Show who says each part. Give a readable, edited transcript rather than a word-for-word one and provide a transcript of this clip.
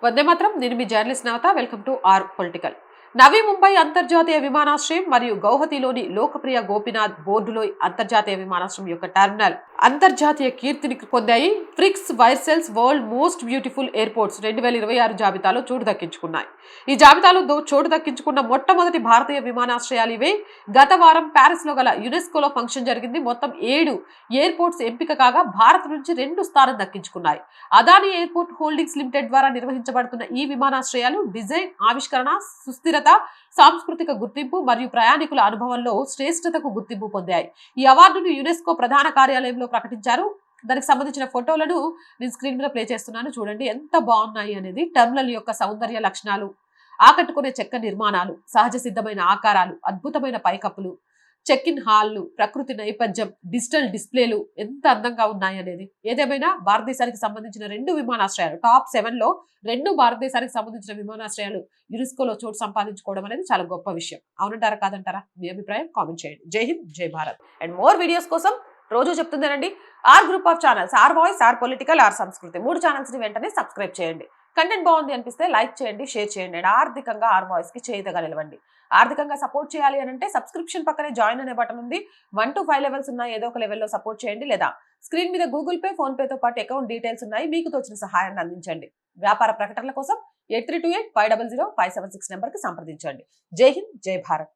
Speaker 1: వందే మాత్రం. నేను మీ journalist Navata. Welcome to R Political. Navi Mumbai అంతర్జాతీయ విమానాశ్రయం మరియు గౌహతిలోని లోకప్రియ గోపీనాథ్ బోర్డులోయ్ అంతర్జాతీయ విమానాశ్రయం యొక్క టెర్మినల్ అంతర్జాతీయ కీర్తిని పొందాయి. Prix Versailles world most beautiful airports 2026 జాబితాలో చోటు దక్కించుకున్నాయి. ఈ జాబితాలో చోటు దక్కించుకున్న మొట్టమొదటి భారతీయ విమానాశ్రయాలు ఇవే. గత వారం ప్యారిస్ లో గల యునెస్కోలో ఫంక్షన్ జరిగింది. మొత్తం 7 ఎయిర్పోర్ట్స్ ఎంపిక కాగా భారత్ నుంచి 2 స్థానం దక్కించుకున్నాయి. అదానీ ఎయిర్పోర్ట్ హోల్డింగ్స్ లిమిటెడ్ ద్వారా నిర్వహించబడుతున్న ఈ విమానాశ్రయాలు డిజైన్, ఆవిష్కరణ, సుస్థిరత, సాంస్కృతిక గుర్తింపు మరియు ప్రయాణికుల అనుభవంలో శ్రేష్టతకు గుర్తింపు పొందాయి. ఈ అవార్డును యునెస్కో ప్రధాన కార్యాలయంలో ప్రకటించారు. దానికి సంబంధించిన ఫోటోలను నేను స్క్రీన్ మీద ప్లే చేస్తున్నాను. చూడండి ఎంత బాగున్నాయి అనేది. టెర్మినల్ యొక్క సౌందర్య లక్షణాలు, ఆకట్టుకునే చెక్క నిర్మాణాలు, సహజ సిద్ధమైన ఆకారాలు, అద్భుతమైన పైకప్పులు, చెక్ ఇన్ హాల్లు, ప్రకృతి నేపథ్యం, డిజిటల్ డిస్ప్లేలు ఎంత అందంగా ఉన్నాయి అనేది. ఏదేమైనా భారతదేశానికి సంబంధించిన 2 విమానాశ్రయాలు టాప్ 7 లో 2 భారతదేశానికి సంబంధించిన విమానాశ్రయాలు యునెస్కోలో చోటు సంపాదించుకోవడం అనేది చాలా గొప్ప విషయం. అవునంటారా కాదంటారా? మీ అభిప్రాయం కామెంట్ చేయండి. జై హింద్, జై భారత్. అండ్ మోర్ వీడియోస్ కోసం రోజు చెప్తుందేనండి, R group of channels, R Voice, R Political, R Sanskriti 3 channels ని వెంటనే సబ్స్క్రైబ్ చేయండి. కంటెంట్ బాగుంది అనిపిస్తే లైక్ చేయండి, షేర్ చేయండి. అండ్ ఆర్థికంగా ఆర్ వాయిస్ కి చేయుతగా నిలవండి. ఆర్థికంగా సపోర్ట్ చేయాలి అని అంటే సబ్స్క్రిప్షన్ పక్కనే జాయిన్ అనే బటన్ ఉంది. 1 to 5 లెవెల్స్ ఉన్నాయి. ఏదో ఒక లెవెల్లో సపోర్ట్ చేయండి. లేదా స్క్రీన్ మీద గూగుల్ పే, ఫోన్ పేతో పాటు అకౌంట్ డీటెయిల్స్ ఉన్నాయి. మీకు తోచిన సహాయాన్ని అందించండి. వ్యాపార ప్రకటనల కోసం 8328 500 576 నెంబర్కి సంప్రదించండి. జై హింద్, జై భారత్.